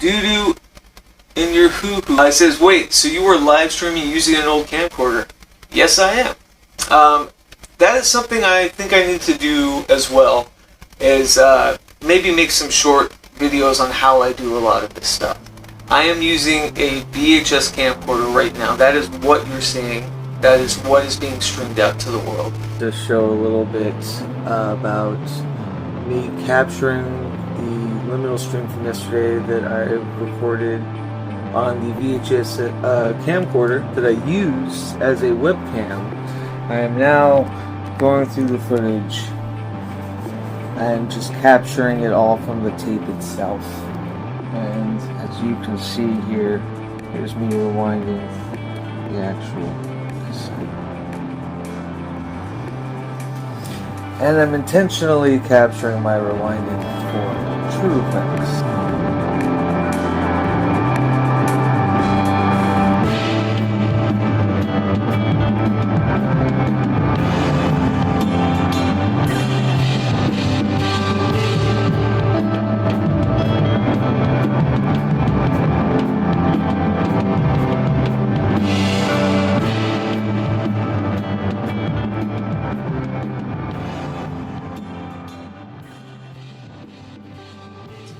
doo-doo in your hoo-hoo. It says, wait, so you were live streaming using an old camcorder? Yes, I am. That is something I think I need to do as well, is maybe make some short videos on how I do a lot of this stuff. I am using a VHS camcorder right now. That is what you're seeing. That is what is being streamed out to the world. Just show a little bit about me capturing the liminal stream from yesterday that I recorded on the VHS camcorder that I used as a webcam. I am now going through the footage and just capturing it all from the tape itself. And as you can see here, here's me rewinding the actual cassette. And I'm intentionally capturing my rewinding for true effects.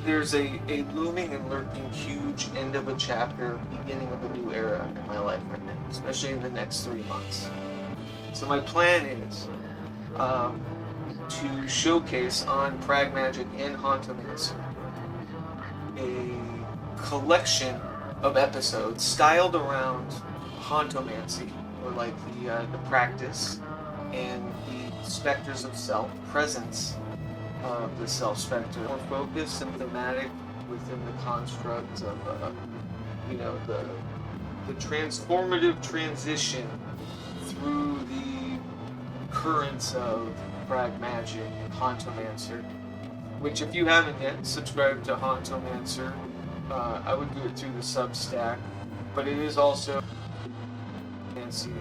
There's a looming and lurking huge end of a chapter, beginning of a new era in my life right now, especially in the next 3 months. So my plan is to showcase on PRAGMAGICK and HAUNTOMANCY a collection of episodes styled around HAUNTOMANCY, or like the practice and the specters of self, presence of the self-spectre, more focused and thematic within the construct of, the transformative transition through the currents of PRAGMAGICK and HAUNTOMANCY, which, if you haven't yet subscribed to HAUNTOMANCY, I would do it through the Substack, but it is also HAUNTOMANCY,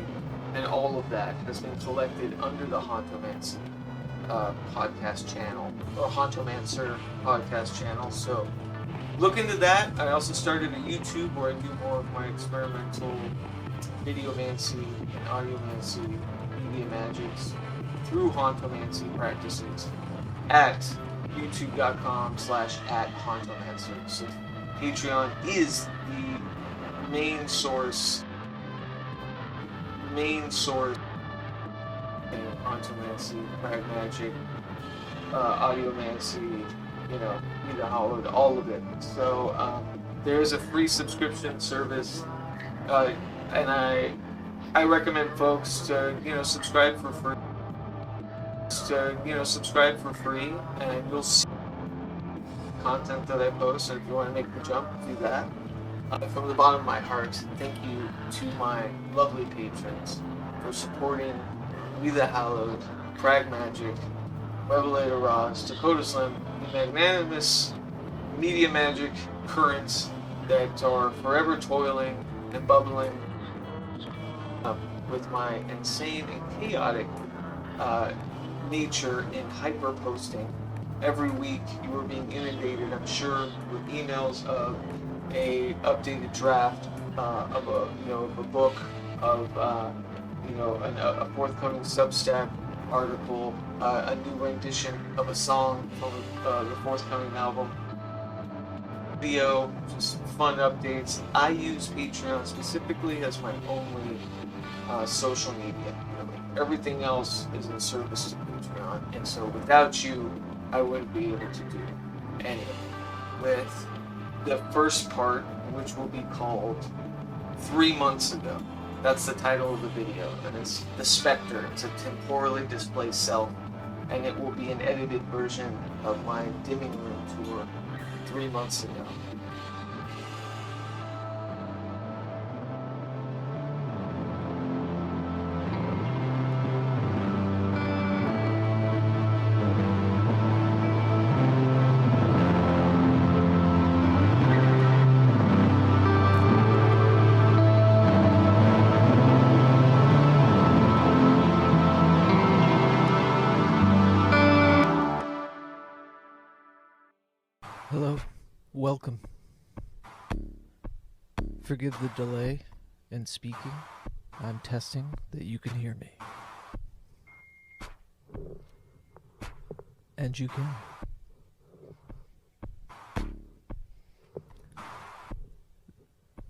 and all of that has been collected under the HAUNTOMANCY podcast channel, or HAUNTOMANCY podcast channel. So look into that. I also started a YouTube where I do more of my experimental videomancy and audiomancy media magics through HAUNTOMANCY practices at youtube.com/@HAUNTOMANCY. So Patreon is the main source HAUNTOMANCY, PRAGMAGICK, audiomancy, either HALLOWED, all of it. So there is a free subscription service, and I recommend folks to subscribe for free. Subscribe for free, and you'll see content that I post. And if you want to make the jump, do that. From the bottom of my heart, thank you to my lovely patrons for supporting the Hallowed, PRAGMAGICK, Revelator, ROSZ, DAKOTA Slim, the magnanimous media magic currents that are forever toiling and bubbling up with my insane and chaotic nature in hyper posting. Every week you are being inundated, I'm sure, with emails of a updated draft of a book, of a forthcoming Substack article, a new rendition of a song from the forthcoming album, video, just fun updates. I use Patreon specifically as my only social media. Everything else is in service to Patreon, and so without you, I wouldn't be able to do any of it. With the first part, which will be called 3 months ago. That's the title of the video, and it's the Spectre. It's a temporally displaced self, and it will be an edited version of my dimming room tour 3 months ago. Hello, welcome. Forgive the delay in speaking. I'm testing that you can hear me. And you can.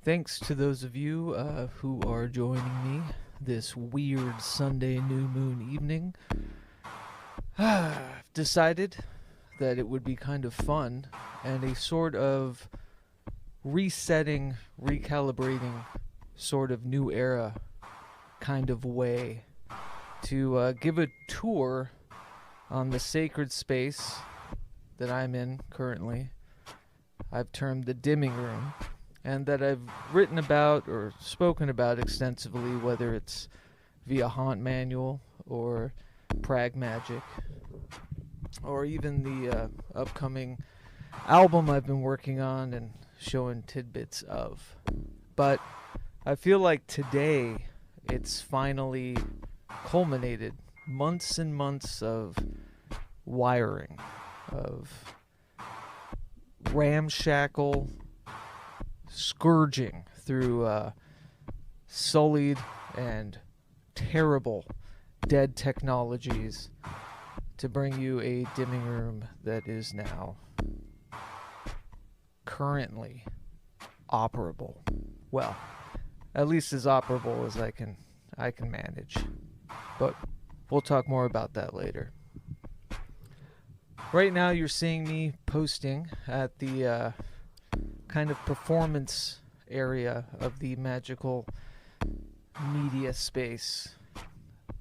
Thanks to those of you who are joining me this weird Sunday new moon evening. I've decided that it would be kind of fun and a sort of resetting, recalibrating, sort of new era kind of way to give a tour on the sacred space that I'm in currently. I've termed the dimming room, and that I've written about or spoken about extensively, whether it's via Haunt Manual or PRAGMAGICK, or even the upcoming album I've been working on and showing tidbits of. But I feel like today it's finally culminated. Months and months of wiring, of ramshackle scourging through sullied and terrible dead technologies to bring you a dimming room that is now currently operable. Well, at least as operable as I can manage. But we'll talk more about that later. Right now you're seeing me posting at the kind of performance area of the magical media space.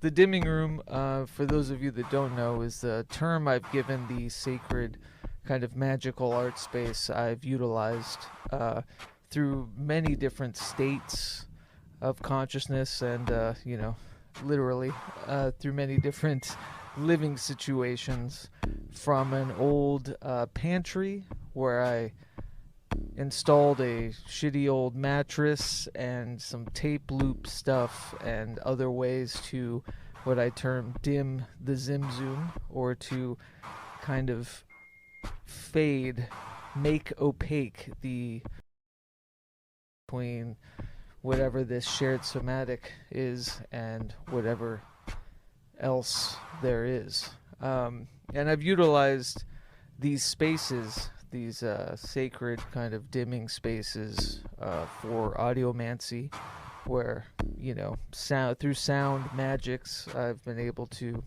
The dimming room, for those of you that don't know, is the term I've given the sacred kind of magical art space I've utilized through many different states of consciousness and, literally through many different living situations, from an old pantry where I installed a shitty old mattress and some tape loop stuff and other ways to what I term dim the zim-zoom, or to kind of fade, make opaque the between whatever this shared somatic is and whatever else there is. And I've utilized these spaces, these sacred kind of dimming spaces for audiomancy, where, through sound magicks, I've been able to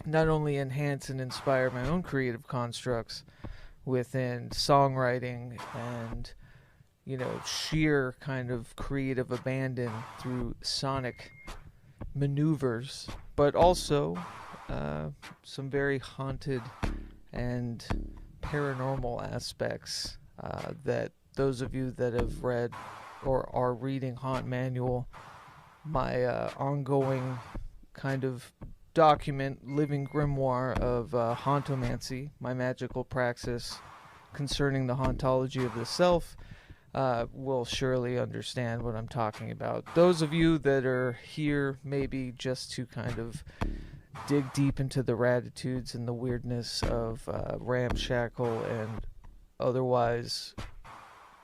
not only enhance and inspire my own creative constructs within songwriting and, sheer kind of creative abandon through sonic maneuvers, but also some very haunted and paranormal aspects that those of you that have read or are reading Haunt Manual, my ongoing kind of document, living grimoire of HAUNTOMANCY, my magical praxis concerning the hauntology of the self, will surely understand what I'm talking about. Those of you that are here maybe just to kind of dig deep into the ratitudes and the weirdness of ramshackle and otherwise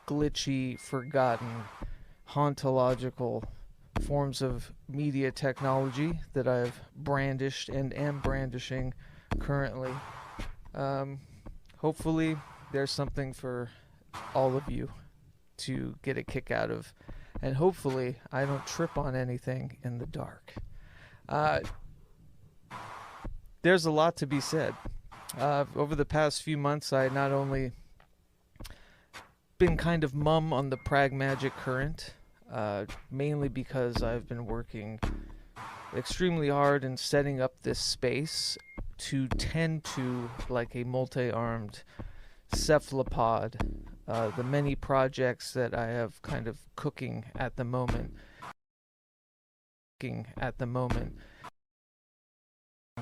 glitchy, forgotten, hauntological forms of media technology that I've brandished and am brandishing currently. Hopefully there's something for all of you to get a kick out of, and hopefully I don't trip on anything in the dark. There's a lot to be said. Over the past few months, I not only been kind of mum on the PRAGMAGICK current, mainly because I've been working extremely hard in setting up this space to tend to, like a multi-armed cephalopod, the many projects that I have kind of cooking at the moment,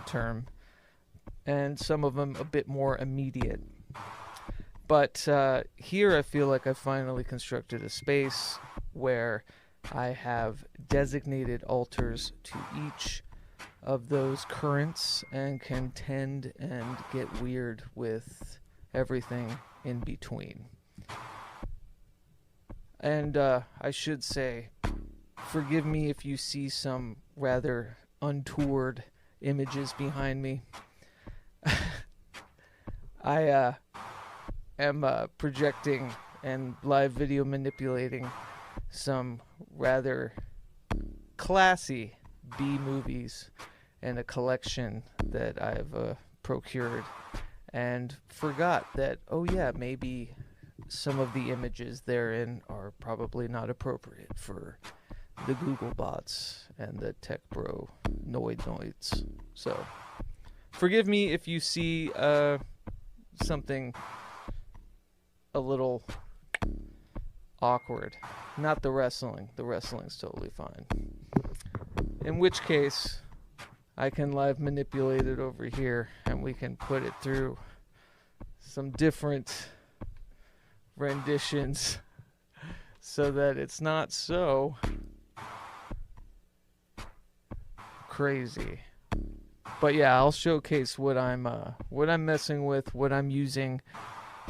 term, and some of them a bit more immediate. But here I feel like I finally constructed a space where I have designated altars to each of those currents and can tend and get weird with everything in between. And I should say, forgive me if you see some rather untoward images behind me. I am projecting and live video manipulating some rather classy B movies in a collection that I've procured, and forgot that, oh yeah, maybe some of the images therein are probably not appropriate for the Google bots and the tech bro noids. So forgive me if you see something a little awkward. Not the wrestling. The wrestling's totally fine. In which case, I can live manipulate it over here, and we can put it through some different renditions so that it's not so crazy. But yeah, I'll showcase what I'm messing with, what I'm using,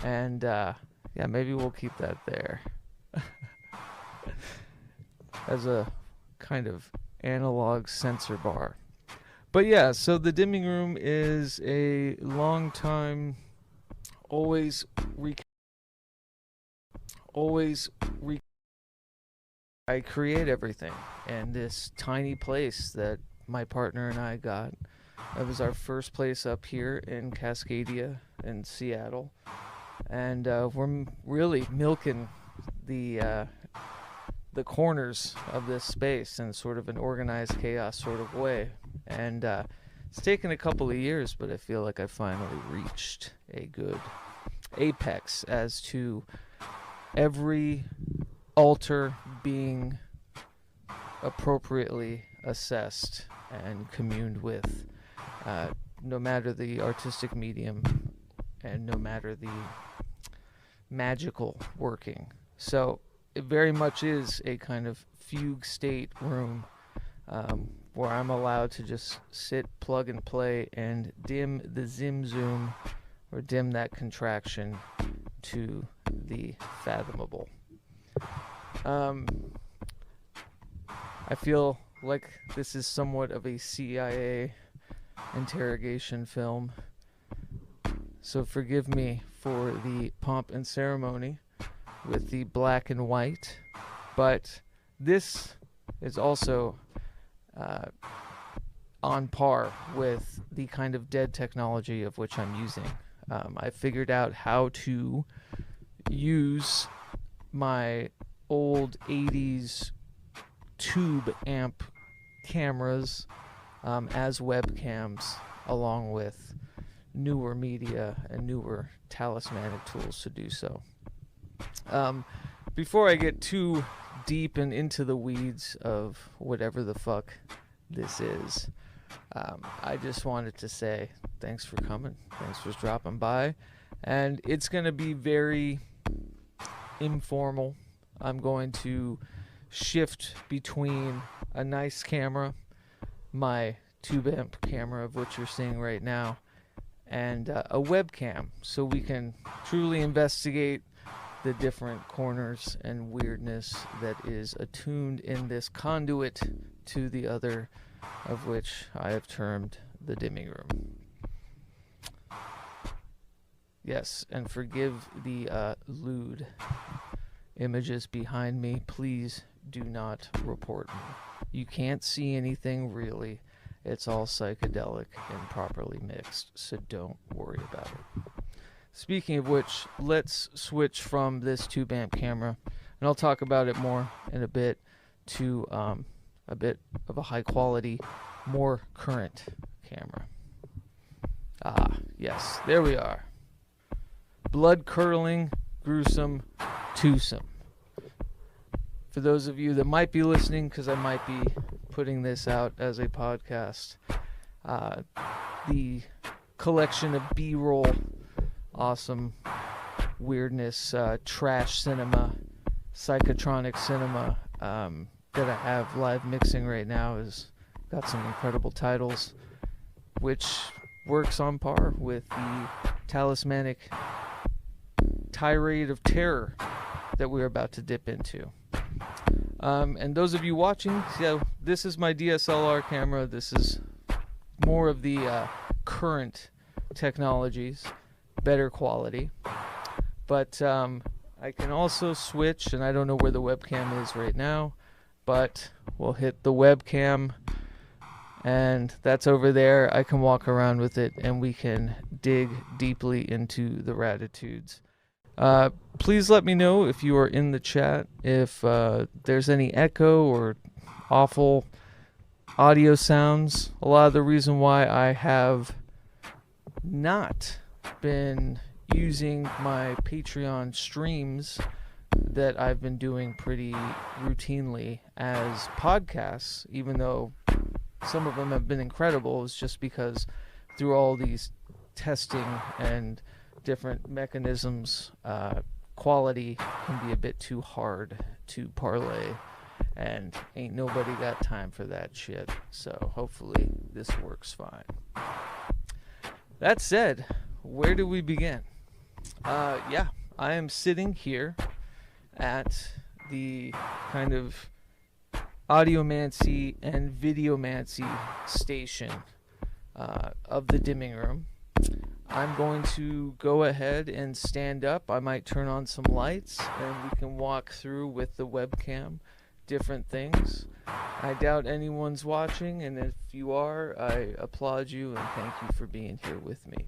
and yeah, maybe we'll keep that there as a kind of analog sensor bar. But yeah, so the dimming room is a long time, always I create everything in this tiny place that my partner and I got. It was our first place up here in Cascadia in Seattle, and we're really milking the corners of this space in sort of an organized chaos sort of way. And it's taken a couple of years, but I feel like I finally reached a good apex as to every altar being appropriately assessed and communed with, no matter the artistic medium and no matter the magical working. So it very much is a kind of fugue state room, where I'm allowed to just sit, plug and play, and dim the zim zoom, or dim that contraction to the fathomable. I feel like this is somewhat of a CIA interrogation film, so forgive me for the pomp and ceremony with the black and white, but this is also on par with the kind of dead technology of which I'm using. I figured out how to use my old 80s tube amp cameras as webcams, along with newer media and newer talismanic tools to do so. Before I get too deep and into the weeds of whatever the fuck this is, I just wanted to say thanks for coming, thanks for dropping by, and it's going to be very informal. I'm going to shift between a nice camera, my tube amp camera of which you're seeing right now, and a webcam, so we can truly investigate the different corners and weirdness that is attuned in this conduit to the other, of which I have termed the dimming room. Yes, and forgive the lewd images behind me. Please do not report me. You can't see anything really. It's all psychedelic and properly mixed, so don't worry about it. Speaking of which, let's switch from this tube amp camera, and I'll talk about it more in a bit, to a bit of a high quality, more current camera. Ah, yes, there we are. Blood curdling, gruesome, twosome. For those of you that might be listening, because I might be putting this out as a podcast, the collection of B-roll, awesome weirdness, trash cinema, psychotronic cinema that I have live mixing right now has got some incredible titles, which works on par with the talismanic tirade of terror that we're about to dip into. And those of you watching, so this is my DSLR camera. This is more of the current technologies, better quality. But I can also switch, and I don't know where the webcam is right now, but we'll hit the webcam, and that's over there. I can walk around with it, and we can dig deeply into the Ratitudes. Please let me know if you are in the chat, if there's any echo or awful audio sounds. A lot of the reason why I have not been using my Patreon streams that I've been doing pretty routinely as podcasts, even though some of them have been incredible, is just because through all these testing and different mechanisms, quality can be a bit too hard to parlay, and ain't nobody got time for that shit. So hopefully this works fine. That said, where do we begin? Yeah, I am sitting here at the kind of audiomancy and videomancy station of the dimming room. I'm going to go ahead and stand up. I might turn on some lights and we can walk through with the webcam different things. I doubt anyone's watching, and if you are, I applaud you and thank you for being here with me.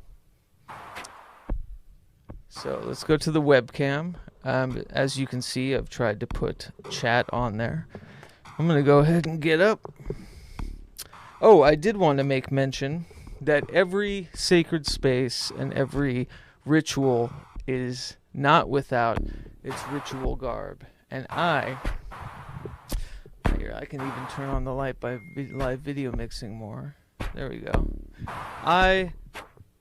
So let's go to the webcam. As you can see, I've tried to put chat on there. I'm going to go ahead and get up. Oh, I did want to make mention that every sacred space and every ritual is not without its ritual garb. And here, I can even turn on the light by live video mixing more. There we go. I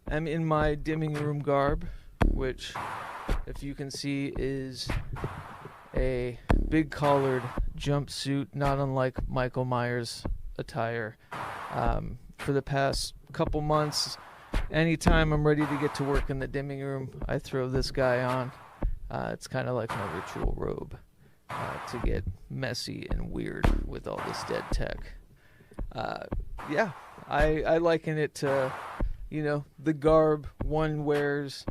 am in my dimming room garb, which, if you can see, is a big collared jumpsuit, not unlike Michael Myers' attire. For the past couple months, anytime I'm ready to get to work in the dimming room, I throw this guy on. It's kind of like my ritual robe to get messy and weird with all this dead tech. Yeah, I liken it to, the garb one wears,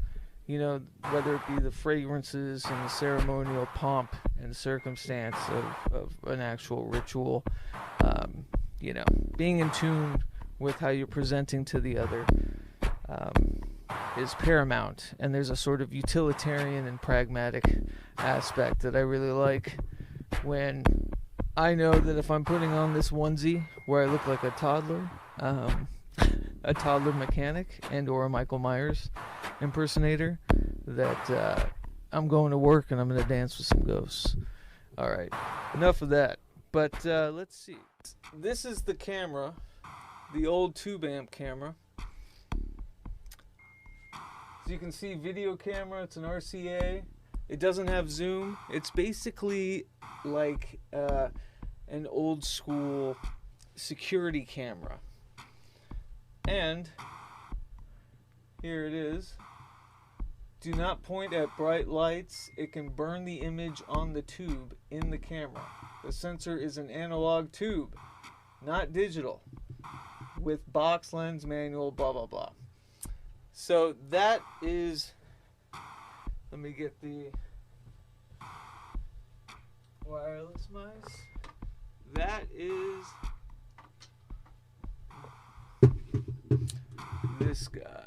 whether it be the fragrances and the ceremonial pomp and circumstance of an actual ritual. Being in tune with how you're presenting to the other is paramount, and there's a sort of utilitarian and pragmatic aspect that I really like when I know that if I'm putting on this onesie where I look like a toddler mechanic and or a Michael Myers impersonator, that I'm going to work and I'm going to dance with some ghosts. Alright, enough of that, but let's see. This is the camera, the old tube amp camera. As you can see, video camera, it's an RCA. It doesn't have zoom. It's basically like an old school security camera. And here it is. Do not point at bright lights. It can burn the image on the tube in the camera. The sensor is an analog tube, not digital, with box lens, manual, blah, blah, blah. So that is, let me get the wireless mice. That is this guy.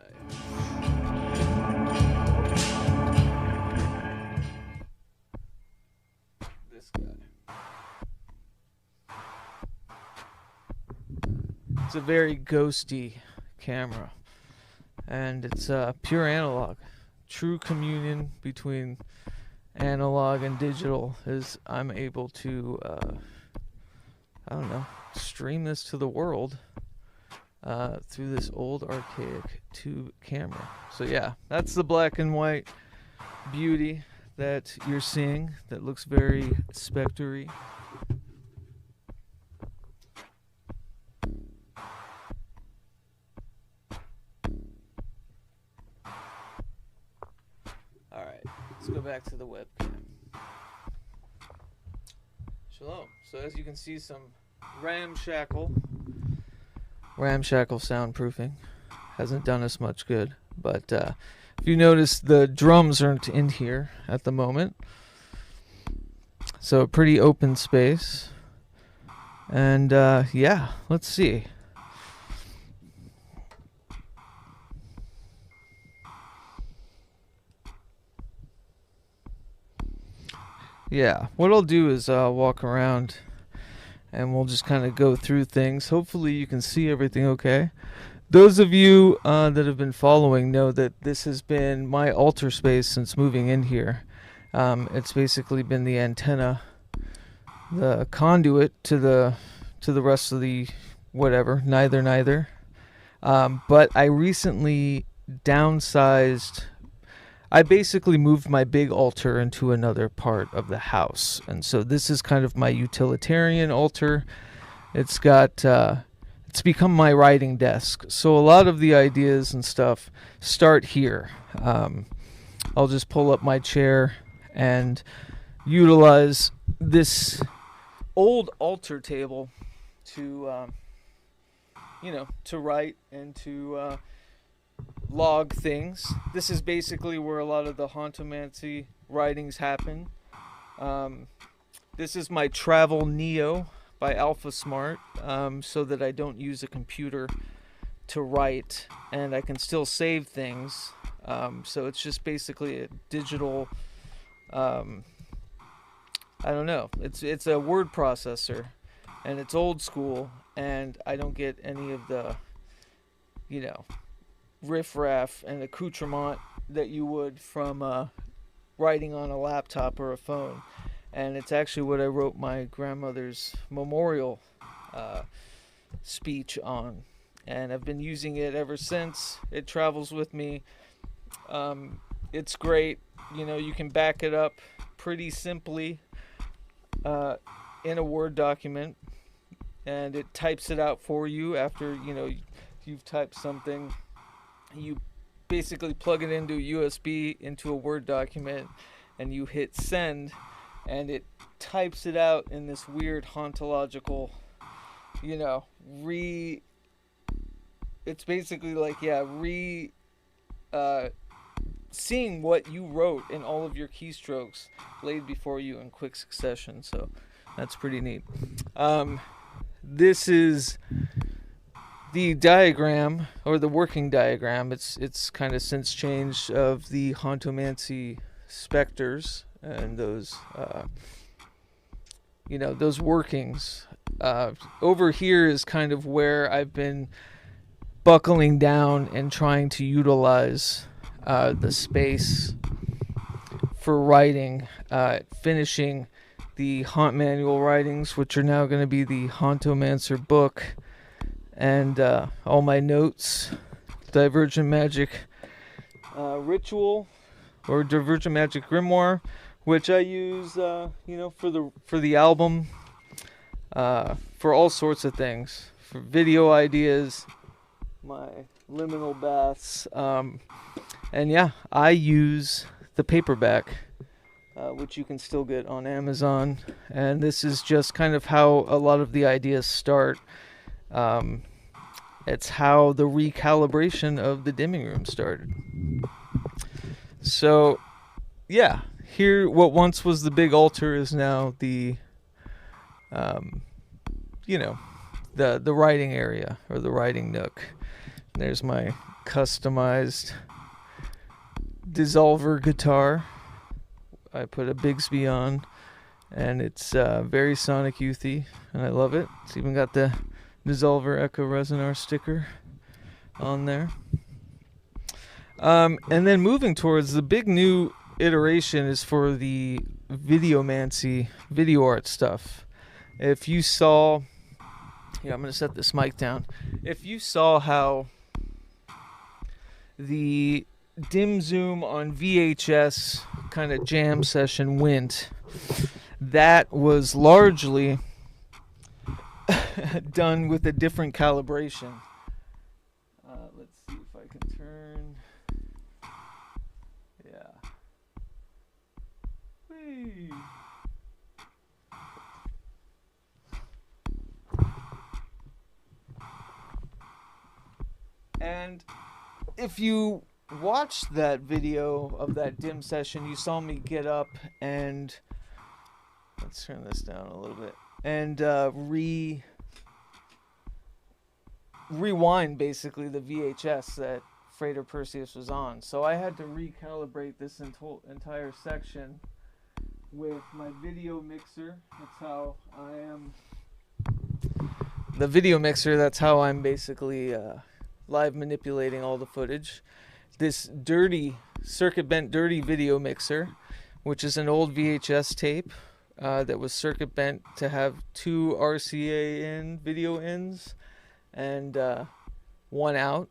This guy. It's a very ghosty camera, and it's pure analog. True communion between analog and digital is I'm able to, stream this to the world through this old archaic tube camera. So yeah, that's the black and white beauty that you're seeing that looks very spectre-y. Alright, let's go back to the webcam. Shalom. So as you can see, some ramshackle soundproofing hasn't done us much good. But if you notice, the drums aren't in here at the moment. So a pretty open space. And yeah, let's see. Yeah, what I'll do is walk around and we'll just kind of go through things. Hopefully you can see everything okay. Those of you that have been following know that this has been my altar space since moving in here. It's basically been the antenna, the conduit to the rest of the whatever, neither. But I recently downsized. I basically moved my big altar into another part of the house. And so this is kind of my utilitarian altar. It's got, it's become my writing desk. So a lot of the ideas and stuff start here. I'll just pull up my chair and utilize this old altar table to, to write and to, log things. This is basically where a lot of the Hauntomancy writings happen. This is my Travel Neo by Alpha Smart, so that I don't use a computer to write and I can still save things. So it's just basically a digital, I don't know, it's a word processor and it's old school and I don't get any of the, riffraff and accoutrement that you would from writing on a laptop or a phone. And it's actually what I wrote my grandmother's memorial speech on, and I've been using it ever since. It travels with me. It's great. You can back it up pretty simply in a Word document, and it types it out for you after you've typed something. You basically plug it into a USB into a Word document and you hit send and it types it out in this weird hauntological, it's basically like, seeing what you wrote in all of your keystrokes laid before you in quick succession. So that's pretty neat. This is the diagram, or the working diagram. It's kind of since changed, of the Hauntomancy specters and those those workings. Over here is kind of where I've been buckling down and trying to utilize the space for writing, finishing the Haunt Manual writings, which are now going to be the Hauntomancer book, and all my notes, Divergent Magic Ritual, or Divergent Magic Grimoire, which I use, for the album, for all sorts of things, for video ideas, my liminal baths, and yeah, I use the paperback, which you can still get on Amazon, and this is just kind of how a lot of the ideas start. It's how the recalibration of the dimming room started. So, yeah, here, what once was the big altar is now the, the writing area, or the writing nook. There's my customized dissolver guitar. I put a Bigsby on, and it's very sonic youthy, and I love it. It's even got the Dissolver Echo Resonar sticker on there. And then moving towards the big new iteration is for the Videomancy video art stuff. If you saw, I'm going to set this mic down. If you saw how the dim zoom on VHS kind of jam session went, that was largely done with a different calibration. Let's see if I can turn. Yeah. Whee. And if you watched that video of that dim session, you saw me get up and let's turn this down a little bit and rewind basically the VHS that Freighter Perseus was on. So I had to recalibrate this entire section with my video mixer. That's how I am. The video mixer, that's how I'm basically live manipulating all the footage. This dirty, circuit bent dirty video mixer, which is an old VHS tape that was circuit bent to have 2 RCA in video ins and 1 out,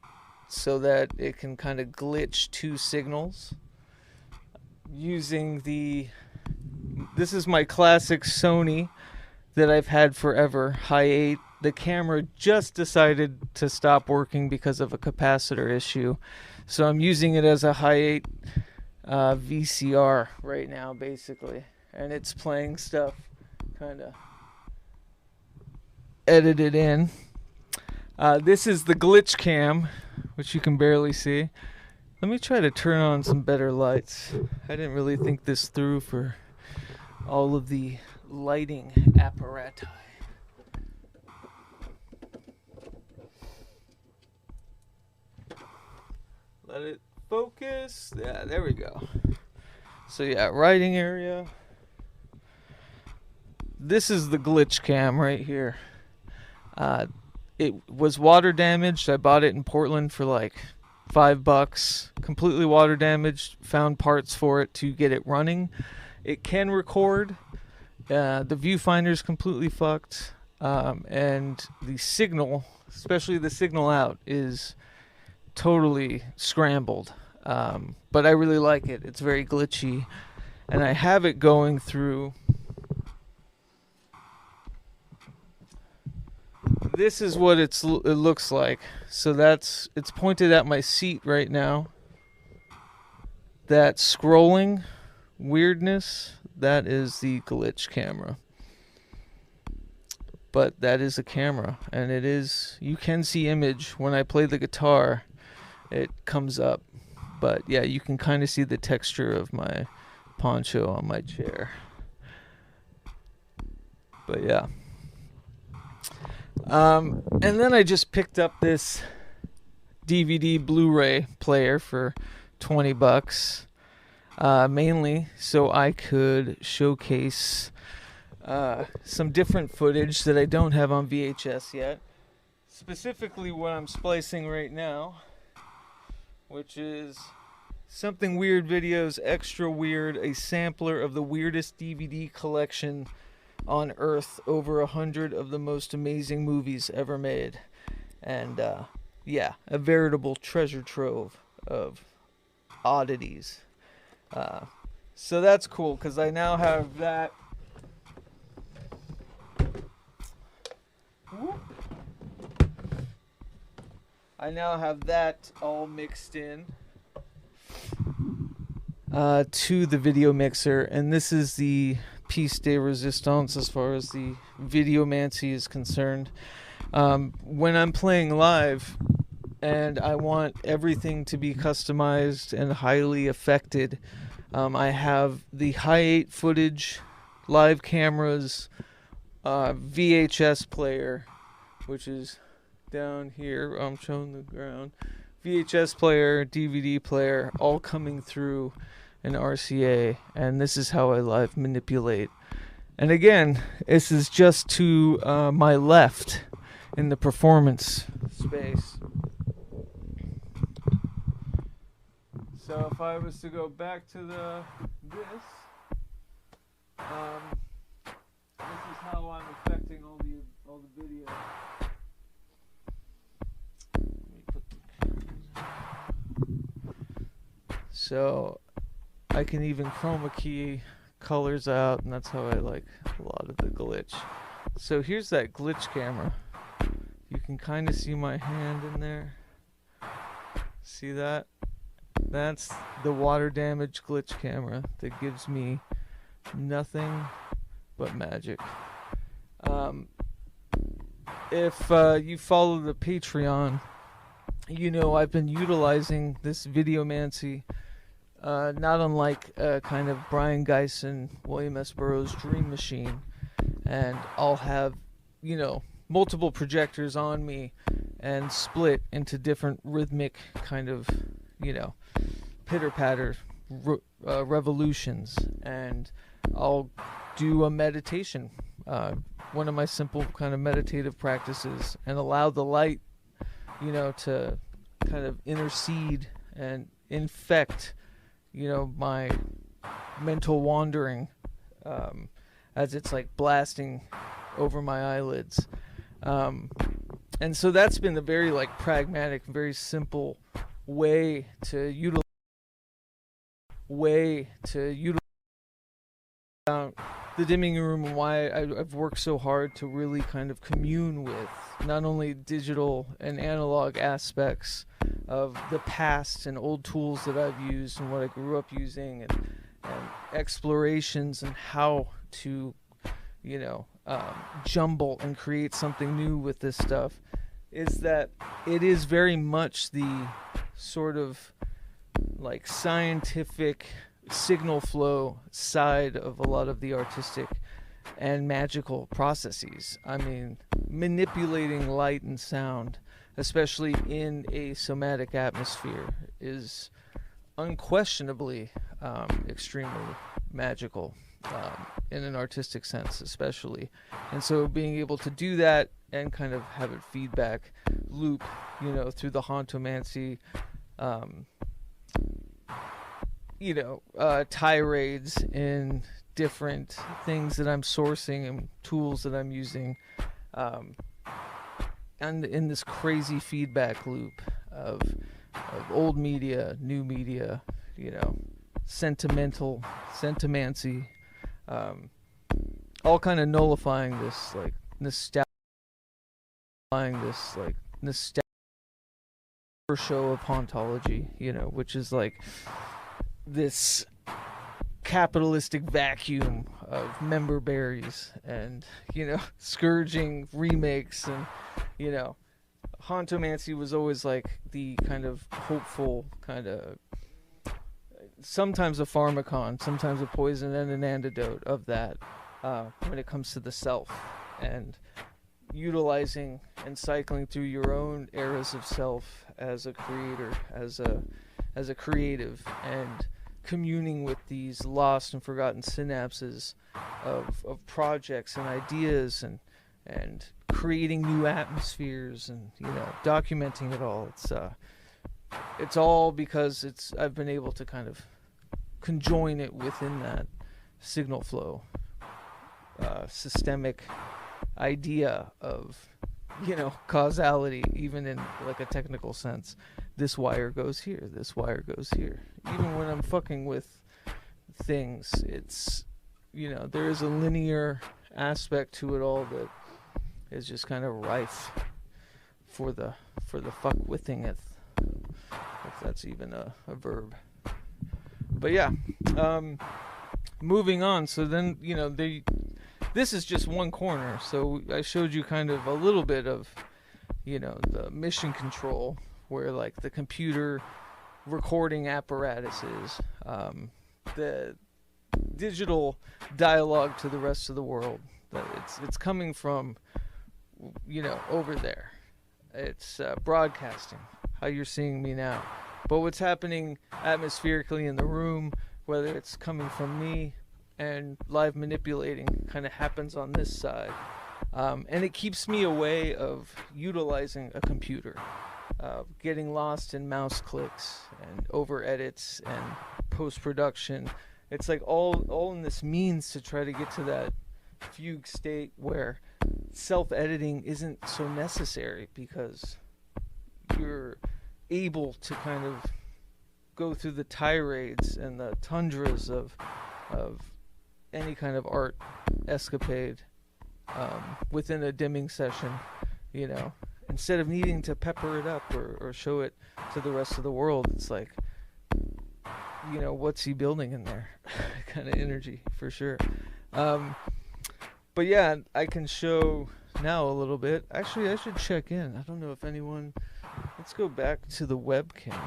so that it can kind of glitch 2 signals. Using this is my classic Sony that I've had forever, High 8. The camera just decided to stop working because of a capacitor issue. So I'm using it as a High 8 VCR right now, basically. And it's playing stuff kind of edited in. This is the glitch cam, which you can barely see. Let me try to turn on some better lights. I didn't really think this through for all of the lighting apparatus. Let it focus. Yeah, there we go. So yeah, writing area. This is the glitch cam right here. It was water damaged. I bought it in Portland for like $5. Completely water damaged. Found parts for it to get it running. It can record. The viewfinder's completely fucked. And the signal, especially the signal out, is totally scrambled. But I really like it. It's very glitchy. And I have it going through. This is what it looks like. So it's pointed at my seat right now. That scrolling weirdness, that is the glitch camera. But that is a camera, and it is, you can see image. When I play the guitar, it comes up. But yeah, you can kind of see the texture of my poncho on my chair. But yeah. And then I just picked up this DVD Blu-ray player for $20, mainly so I could showcase some different footage that I don't have on VHS yet. Specifically what I'm splicing right now, which is Something Weird Videos Extra Weird, a sampler of the weirdest DVD collection on Earth, over 100 of the most amazing movies ever made. And yeah, a veritable treasure trove of oddities. So that's cool, because I now have that. I now have that all mixed in to the video mixer, and this is the piece de resistance as far as the audiomancy is concerned. When I'm playing live and I want everything to be customized and highly affected, I have the High 8 footage, live cameras, VHS player, which is down here. I'm showing the ground. VHS player, DVD player, all coming through an RCA, and this is how I live manipulate. And again, this is just to my left in the performance space. So if I was to go back to this is how I'm affecting all the video. So I can even chroma key colors out, and that's how I like a lot of the glitch. So here's that glitch camera. You can kind of see my hand in there. See that? That's the water damage glitch camera that gives me nothing but magic. If you follow the Patreon, you know, I've been utilizing this videomancy, not unlike kind of Brian Geisen, William S. Burroughs' Dream Machine, and I'll have, you know, multiple projectors on me and split into different rhythmic kind of, you know, pitter-patter revolutions, and I'll do a meditation, one of my simple kind of meditative practices, and allow the light, you know, to kind of intercede and infect, you know, my mental wandering, as it's like blasting over my eyelids. And so that's been a very like pragmatic, very simple way to utilize the dimming room, and why I've worked so hard to really kind of commune with not only digital and analog aspects of the past and old tools that I've used and what I grew up using, and explorations and how to, you know, jumble and create something new with this stuff, is that it is very much the sort of like scientific signal flow side of a lot of the artistic and magical processes. I mean, manipulating light and sound, especially in a somatic atmosphere, is unquestionably extremely magical, in an artistic sense especially. And so being able to do that and kind of have it feedback loop, you know, through the hauntomancy, you know, tirades in different things that I'm sourcing and tools that I'm using, and in this crazy feedback loop of old media, new media, you know, sentimency, all kind of nullifying this like nostalgia show of hauntology, you know, which is like this capitalistic vacuum of member berries and, you know, scourging remakes. And, you know, hauntomancy was always like the kind of hopeful kind of, sometimes a pharmacon, sometimes a poison and an antidote of that, when it comes to the self, and utilizing and cycling through your own eras of self as a creator, as a creative, and communing with these lost and forgotten synapses of projects and ideas, and creating new atmospheres, and, you know, documenting it all. It's all because I've been able to kind of conjoin it within that signal flow, systemic idea of, you know, causality, even in like a technical sense. This wire goes here, this wire goes here. Even when I'm fucking with things, it's, you know, there is a linear aspect to it all that is just kind of rife for the fuck withingeth, if that's even a verb. But yeah, moving on. So then, you know, this is just one corner. So I showed you kind of a little bit of, you know, the mission control, where like the computer recording apparatuses, the digital dialogue to the rest of the world, that it's coming from, you know, over there. It's broadcasting how you're seeing me now. But what's happening atmospherically in the room, whether it's coming from me and live manipulating, kind of happens on this side. And it keeps me away of utilizing a computer, getting lost in mouse clicks and over edits and post-production. It's like all in this means to try to get to that fugue state where self-editing isn't so necessary, because you're able to kind of go through the tirades and the tundras of any kind of art escapade, within a dimming session, you know, instead of needing to pepper it up or show it to the rest of the world. It's like, you know, what's he building in there kind of energy, for sure. But yeah, I can show now a little bit. Actually, I should check in. I don't know if anyone let's go back to the webcam.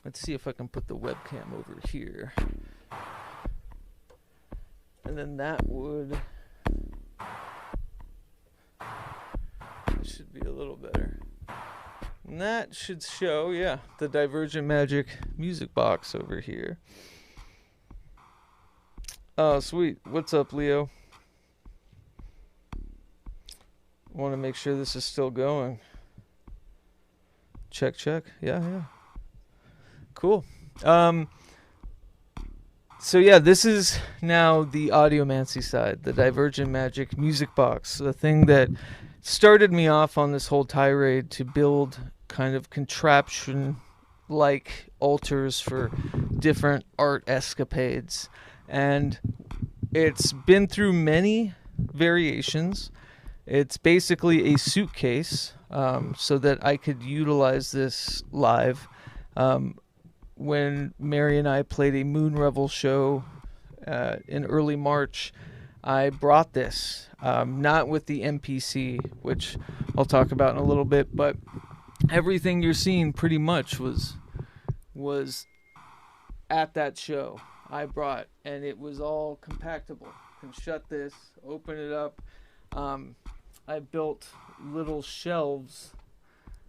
Let's see if I can put the webcam over here. And then that should be a little better. And that should show, yeah, the Divergent Magic music box over here. Oh, sweet. What's up, Leo? Want to make sure this is still going. Check, check. Yeah. Cool. So yeah, this is now the audiomancy side, the Divergent Magic music box, the thing that started me off on this whole tirade to build kind of contraption-like altars for different art escapades. And it's been through many variations. It's basically a suitcase so that I could utilize this live. When Mary and I played a Moon Revel show in early March, I brought this, not with the MPC, which I'll talk about in a little bit, but everything you're seeing pretty much was at that show I brought, and it was all compactable. You can shut this, open it up. I built little shelves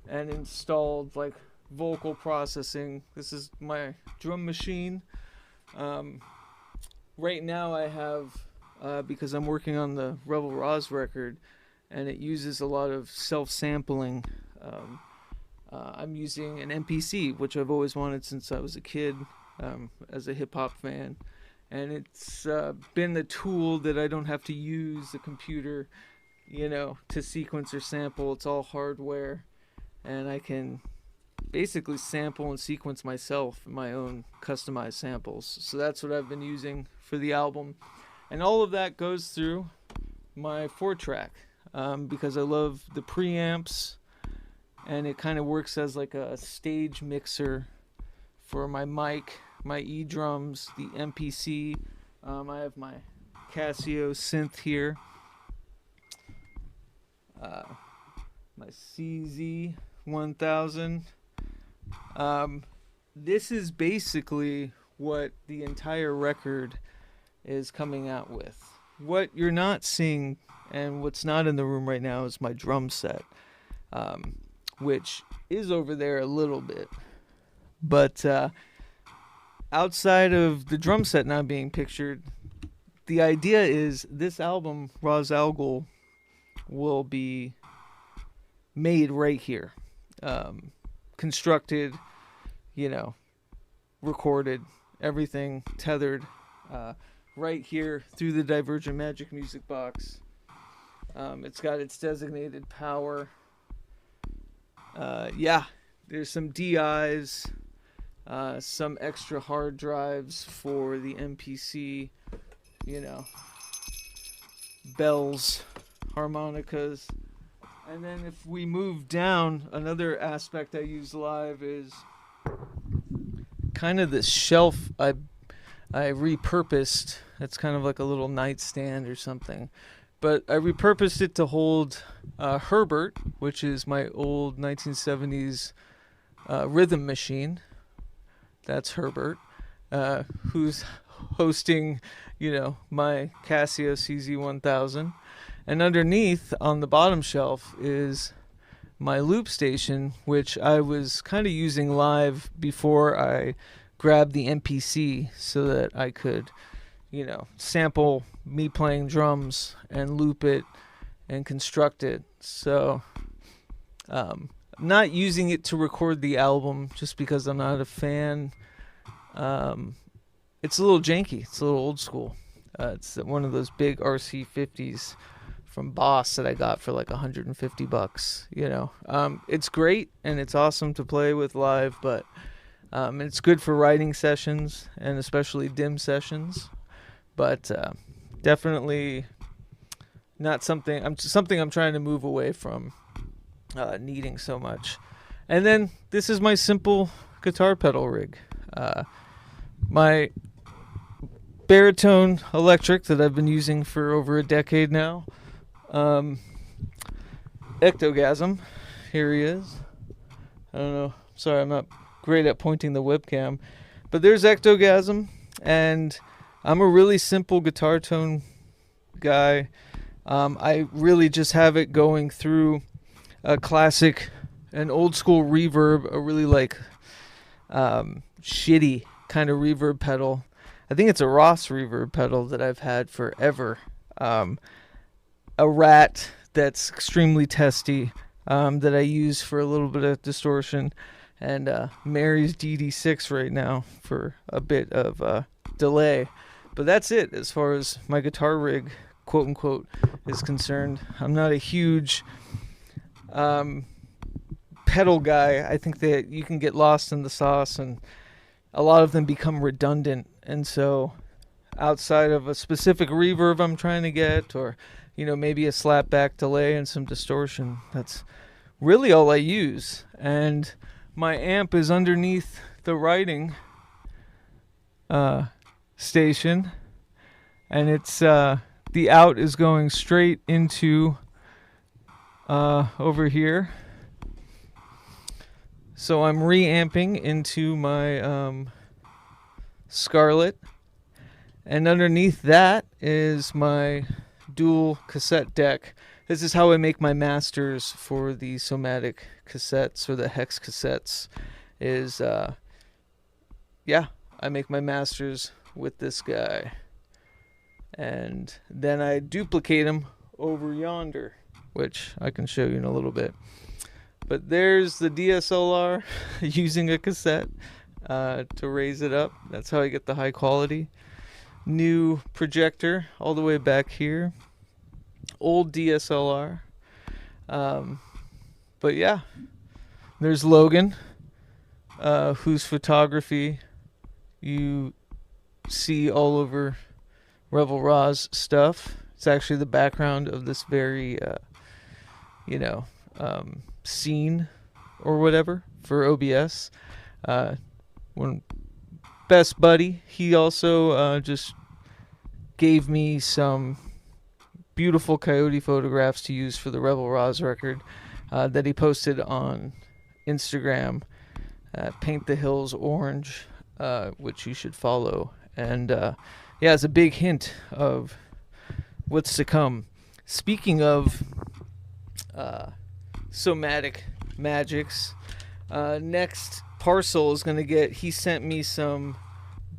and installed like vocal processing. This is my drum machine. Right now I have, because I'm working on the ROSZ record, and it uses a lot of self-sampling. I'm using an MPC, which I've always wanted since I was a kid, as a hip-hop fan. And it's been the tool that I don't have to use the computer, to sequence or sample. It's all hardware, and I can basically sample and sequence myself my own customized samples. So that's what I've been using for the album, and all of that goes through my 4-track because I love the preamps, and it kind of works as like a stage mixer for my mic, my E-drums, the MPC. I have my Casio synth here, my CZ 1000. This is basically what the entire record is coming out with. What you're not seeing and what's not in the room right now is my drum set, which is over there a little bit. But outside of the drum set not being pictured, the idea is this album, ROSZ Algol, will be made right here. Constructed, recorded, everything tethered right here through the Divergent Magic music box. It's got its designated power. There's some DIs, some extra hard drives for the MPC, bells, harmonicas. And then if we move down, another aspect I use live is kind of this shelf I repurposed. It's kind of like a little nightstand or something. But I repurposed it to hold Herbert, which is my old 1970s rhythm machine. That's Herbert, who's hosting, my Casio CZ1000. And underneath, on the bottom shelf, is my loop station, which I was kind of using live before I grabbed the MPC so that I could, sample me playing drums and loop it and construct it. So, I'm not using it to record the album just because I'm not a fan. It's a little janky. It's a little old school. It's one of those big RC50s from Boss that I got for like $150, It's great and it's awesome to play with live, but it's good for writing sessions and especially dim sessions, but definitely not something I'm trying to move away from needing so much. And then this is my simple guitar pedal rig, my baritone electric that I've been using for over a decade now. Ectogasm, here he is. I don't know. Sorry, I'm not great at pointing the webcam. But there's Ectogasm, and I'm a really simple guitar tone guy. I really just have it going through a classic, an old school reverb, a really like shitty kind of reverb pedal. I think it's a ROSZ reverb pedal that I've had forever. A Rat that's extremely testy that I use for a little bit of distortion, and Mary's DD6 right now for a bit of delay. But that's it as far as my guitar rig, quote unquote, is concerned. I'm not a huge pedal guy. I think that you can get lost in the sauce, and a lot of them become redundant. And so outside of a specific reverb I'm trying to get, or maybe a slapback delay and some distortion, that's really all I use. And my amp is underneath the writing station, and it's the out is going straight into over here. So I'm reamping into my Scarlett, and underneath that is my dual cassette deck. This is how I make my masters for the somatic cassettes or the hex cassettes. I make my masters with this guy, and then I duplicate them over yonder, which I can show you in a little bit. But there's the DSLR using a cassette to raise it up. That's how I get the high quality. New projector all the way back here. Old DSLR. But yeah, there's Logan, whose photography you see all over REVELRY stuff. It's actually the background of this very, scene or whatever for OBS. One best buddy, he also just gave me some beautiful coyote photographs to use for the REVELRY record that he posted on Instagram, Paint the Hills Orange, which you should follow. And it's a big hint of what's to come. Speaking of somatic magics, next parcel is going to he sent me some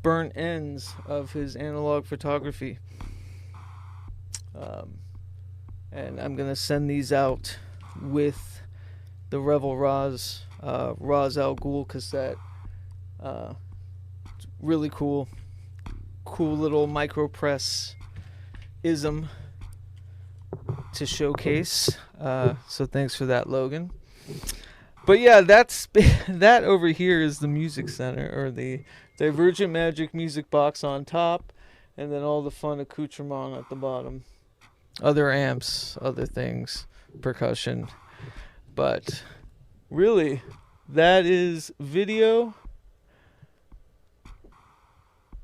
burnt ends of his analog photography. And I'm going to send these out with the REVELRY Ra's al Ghul cassette. It's really cool little micro press ism to showcase. So thanks for that, Logan. But yeah, that over here is the music center, or the Divergent Magic music box on top, and then all the fun accoutrement at the bottom. Other amps, other things, percussion. But really, that is video,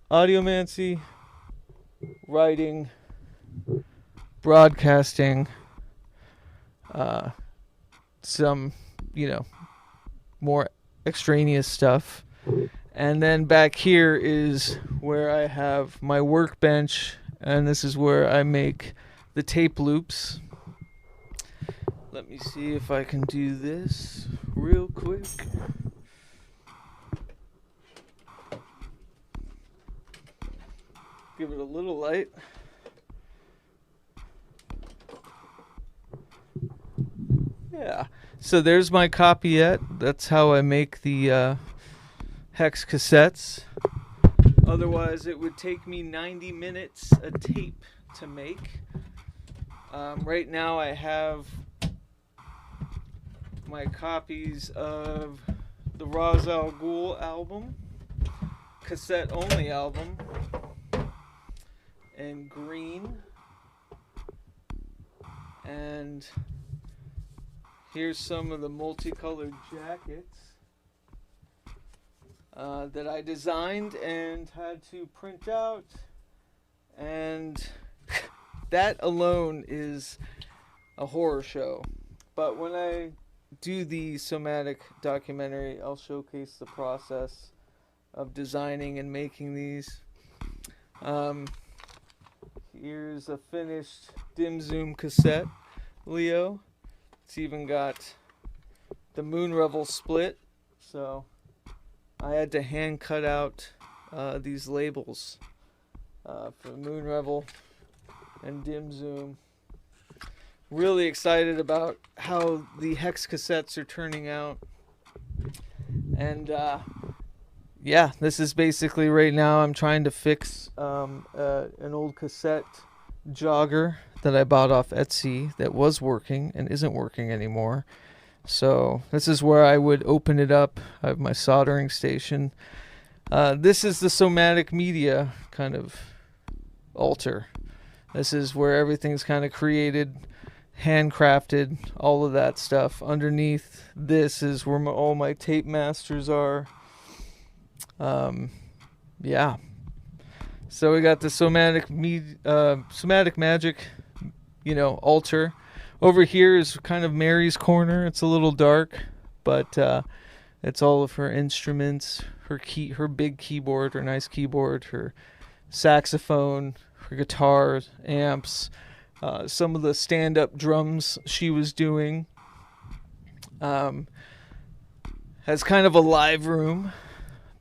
audiomancy, writing, broadcasting, some, more extraneous stuff. And then back here is where I have my workbench, and this is where I make the tape loops. Let me see if I can do this real quick. Give it a little light. Yeah. So there's my copyette. That's how I make the hex cassettes. Otherwise, it would take me 90 minutes a tape to make. Right now, I have my copies of the Ra's al Ghul album, cassette only album, in green. And here's some of the multicolored jackets that I designed and had to print out. And that alone is a horror show. But when I do the somatic documentary, I'll showcase the process of designing and making these. Um, Here's a finished dim zoom cassette, Leo. It's even got the Moon Revel split, so I had to hand cut out these labels for Moon Revel and dim zoom. Really excited about how the hex cassettes are turning out. And yeah, this is basically right now I'm trying to fix an old cassette jogger that I bought off Etsy that was working and isn't working anymore. So this is where I would open it up. I have my soldering station. This is the somatic media kind of altar. This is where everything's kind of created, handcrafted, all of that stuff. Underneath this is where all my tape masters are. Yeah. So we got the somatic magic, altar. Over here is kind of Mary's corner. It's a little dark, but it's all of her instruments, her big keyboard, her nice keyboard, her saxophone, her guitars, amps, some of the stand-up drums she was doing. Has kind of a live room,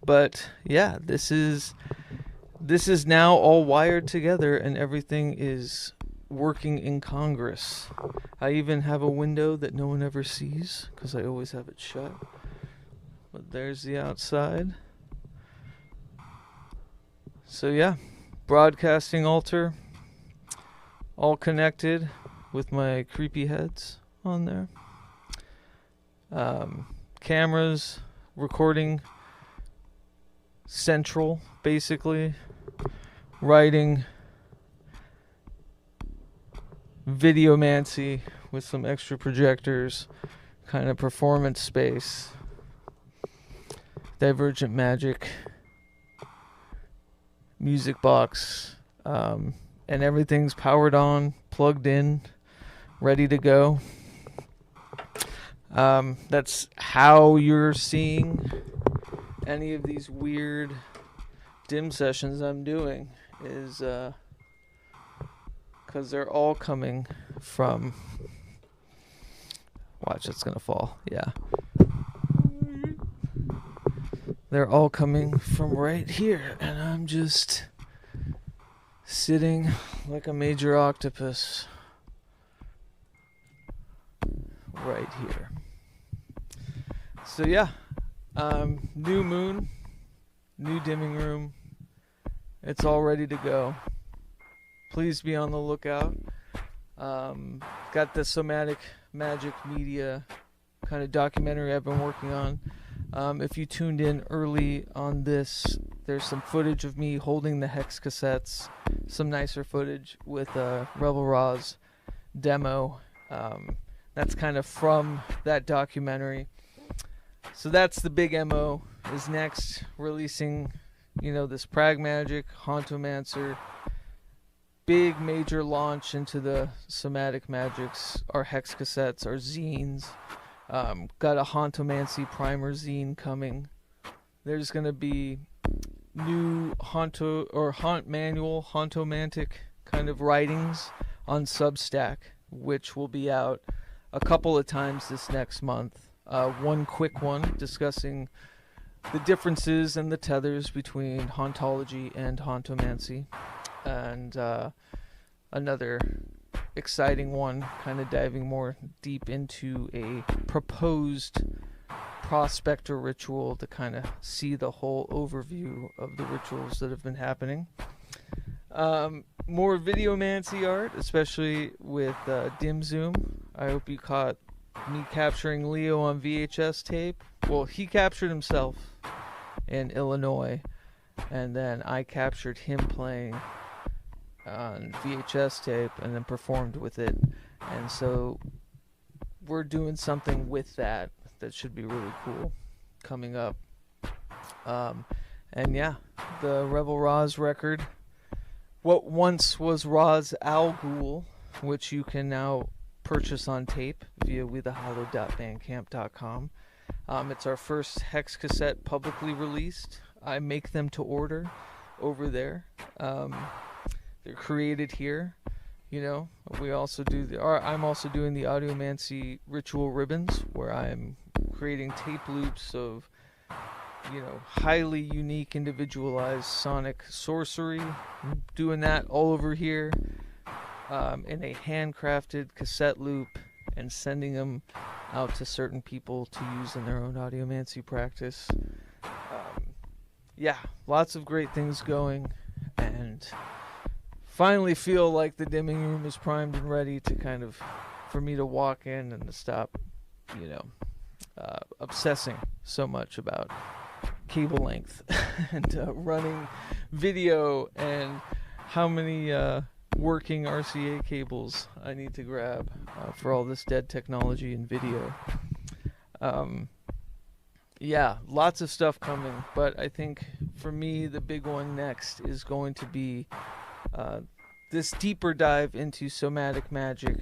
but yeah, this is now all wired together and everything is working in Congress. I even have a window that no one ever sees because I always have it shut. But there's the outside. So yeah, broadcasting altar, all connected with my creepy heads on there. Cameras, recording central, basically. Writing, videomancy with some extra projectors, kind of performance space, divergent magic, music box, and everything's powered on, plugged in, ready to go. That's how you're seeing any of these weird dim sessions I'm doing, is because they're all coming from, watch, it's gonna fall, yeah, they're all coming from right here, and I'm just sitting like a major octopus right here. So yeah, new moon, new dimming room, it's all ready to go. Please be on the lookout. Got the somatic magic media kind of documentary I've been working on. If you tuned in early on this, there's some footage of me holding the hex cassettes, some nicer footage with a ROSZ demo. That's kind of from that documentary. So that's the big MO, is next releasing, this PRAGMAGICK, HAUNTOMANCY, big major launch into the somatic magics, our hex cassettes, our zines. Got a HAUNTOMANCY primer zine coming. There's going to be new haunt manual, Hauntomantic kind of writings on Substack, which will be out a couple of times this next month. One quick one discussing the differences and the tethers between hauntology and Hauntomancy, and another exciting one kind of diving more deep into a proposed prospector ritual to kind of see the whole overview of the rituals that have been happening. More videomancy art, especially with dim zoom. I hope you caught me capturing Leo on VHS tape. Well, he captured himself in Illinois, and then I captured him playing on VHS tape and then performed with it. And so we're doing something with that should be really cool coming up. And yeah, the ROSZ record, what once was ROSZ Al Ghul, which you can now purchase on tape via wethehallowed.bandcamp.com. It's our first hex cassette publicly released. I make them to order over there. They're created here. You know, we also do I'm also doing the audiomancy ritual ribbons, where I'm creating tape loops of, you know, highly unique, individualized sonic sorcery. I'm doing that all over here in a handcrafted cassette loop and sending them out to certain people to use in their own audiomancy practice. Yeah, lots of great things going, and finally feel like the dimming room is primed and ready to kind of, for me to walk in and to stop, you know, obsessing so much about cable length and running video and how many working RCA cables I need to grab for all this dead technology and video. Yeah, lots of stuff coming, but I think for me the big one next is going to be this deeper dive into somatic magic,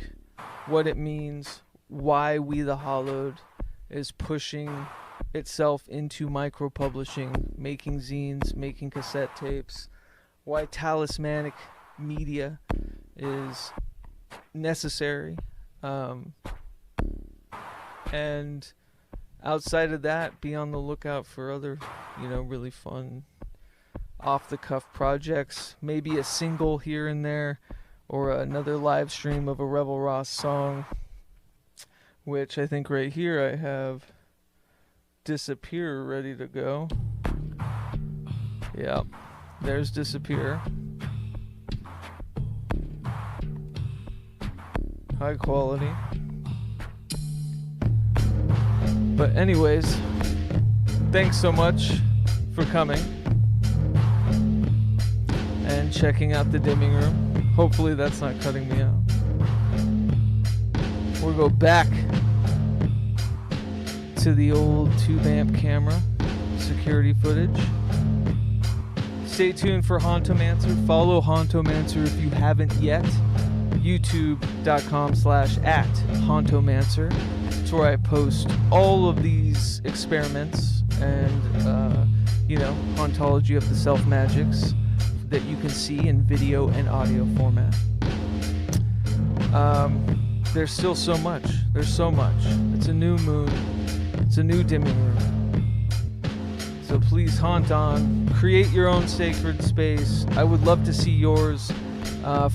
what it means, why We the Hallowed is pushing itself into micro-publishing, making zines, making cassette tapes, why talismanic media is necessary, and outside of that, be on the lookout for other, you know, really fun off-the-cuff projects, maybe a single here and there, or another live stream of a ROSZ song, which I think right here I have Disappear ready to go. Yep, there's Disappear. High quality. But anyways, thanks so much for coming and checking out the dimming room. Hopefully that's not cutting me out. We'll go back to the old 2-amp camera security footage. Stay tuned for Hauntomancer. Follow Hauntomancer if you haven't yet. youtube.com/@Hauntomancer. It's where I post all of these experiments and, you know, hauntology of the self magics that you can see in video and audio format. There's still so much. There's so much. It's a new moon. It's a new dimming room. So please haunt on. Create your own sacred space. I would love to see yours.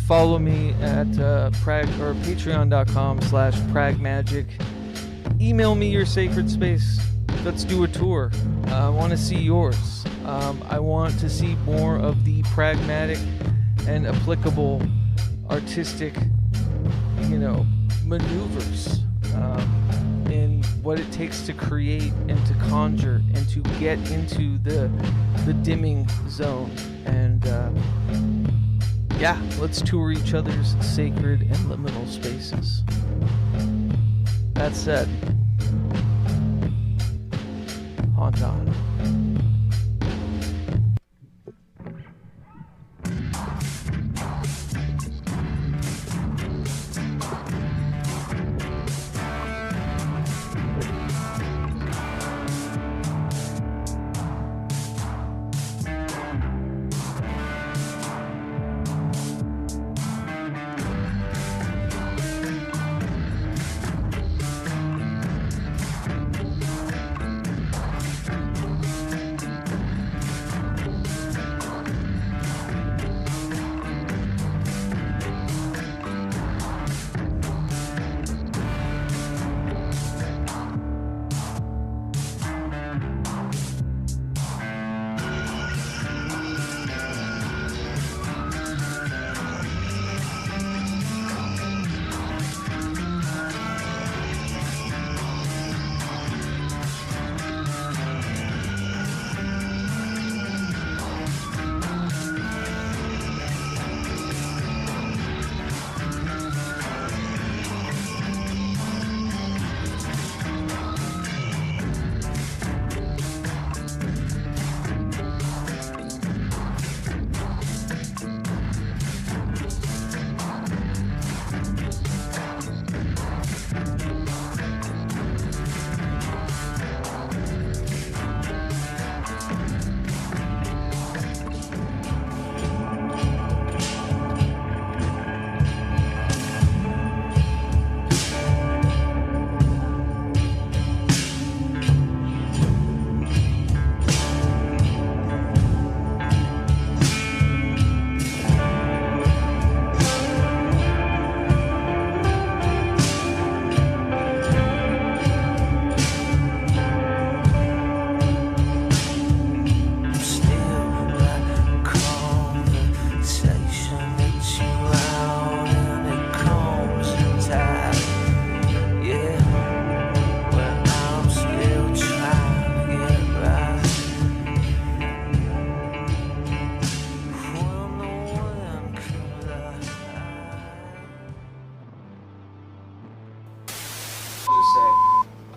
Follow me at patreon.com/PRAGMAGICK. Email me your sacred space. Let's do a tour. I want to see yours. I want to see more of the pragmatic and applicable artistic, you know, maneuvers in what it takes to create and to conjure and to get into the dimming zone. And yeah, let's tour each other's sacred and liminal spaces. That said, haunt on.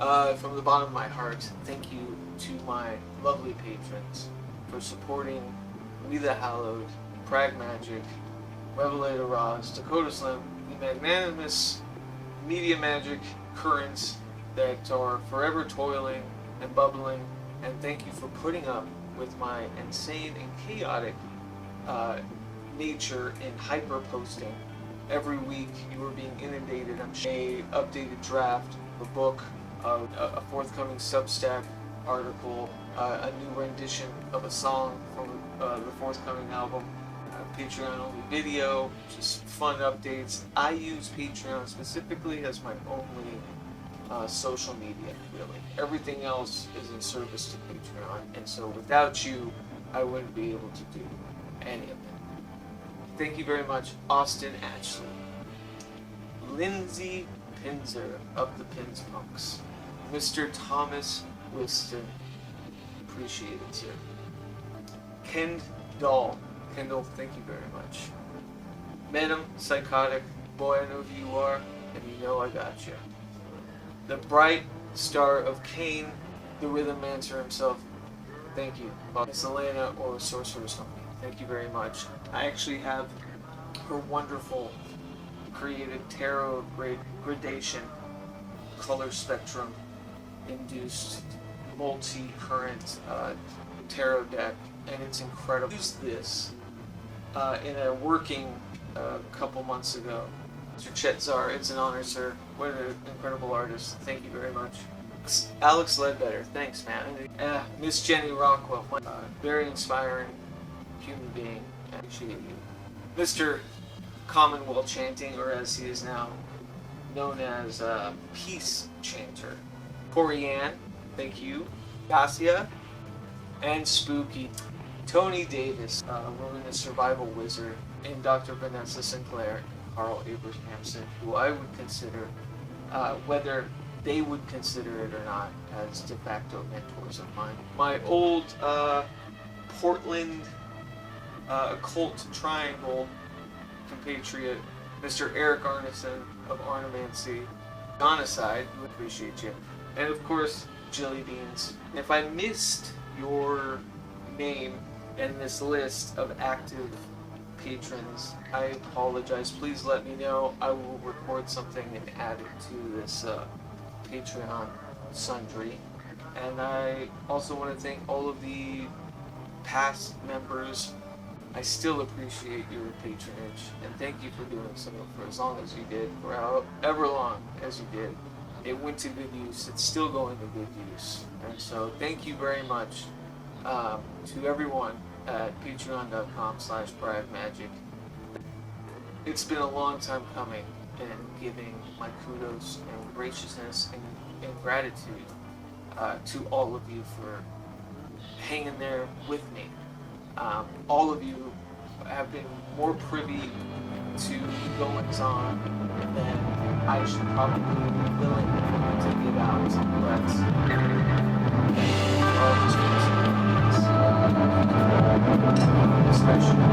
from the bottom of my heart, thank you to my lovely patrons for supporting We the Hallowed, PRAGMAGICK, Revelator, ROSZ, DAKOTA Slim, the magnanimous media magic currents that are forever toiling and bubbling, and thank you for putting up with my insane and chaotic nature in hyper posting. Every week you are being inundated. I'm a updated draft of a book, a forthcoming Substack article, a new rendition of a song from the forthcoming album, Patreon only video, just fun updates. I use Patreon specifically as my only social media, really. Everything else is in service to Patreon, and so without you, I wouldn't be able to do any of it. Thank you very much, Austin Ashley, Lindsay Pinzer of the Pins Punks, Mr. Thomas Wilson, appreciate it, sir. Kendall, thank you very much. Madam Psychotic, boy, I know who you are, and you know I got you. The bright star of Kane, the Rhythm Mancer himself, thank you. Selena or Sorcerer's Company, thank you very much. I actually have her wonderful created tarot gradation color spectrum induced multi-current tarot deck, and it's incredible. I used this in a working couple months ago. Mr. Chet Zar, it's an honor, sir. What an incredible artist. Thank you very much. Alex Ledbetter, thanks, man. Miss Jenny Rockwell, very inspiring human being. I appreciate you. Mr. Commonwealth Chanting, or as he is now known as Peace Chanter. Corianne, thank you. Gassia, and Spooky. Tony Davis, Wilderness Survival Wizard, and Dr. Vanessa Sinclair, and Carl Abrahamson, who I would consider, whether they would consider it or not, as de facto mentors of mine. My old Portland occult triangle compatriot, Mr. Eric Arneson of Audomancy, Genocide, we appreciate you. And of course, Jilly Beans. If I missed your name in this list of active patrons, I apologize. Please let me know. I will record something and add it to this Patreon sundry. And I also want to thank all of the past members. I still appreciate your patronage, and thank you for doing so for as long as you did, for however long as you did. It went to good use. It's still going to good use. And so thank you very much to everyone at patreon.com/PRAGMAGICK. It's been a long time coming, and giving my kudos and graciousness and gratitude to all of you for hanging there with me. All of you have been more privy to goings on than I should probably be willing to give out, but all of this especially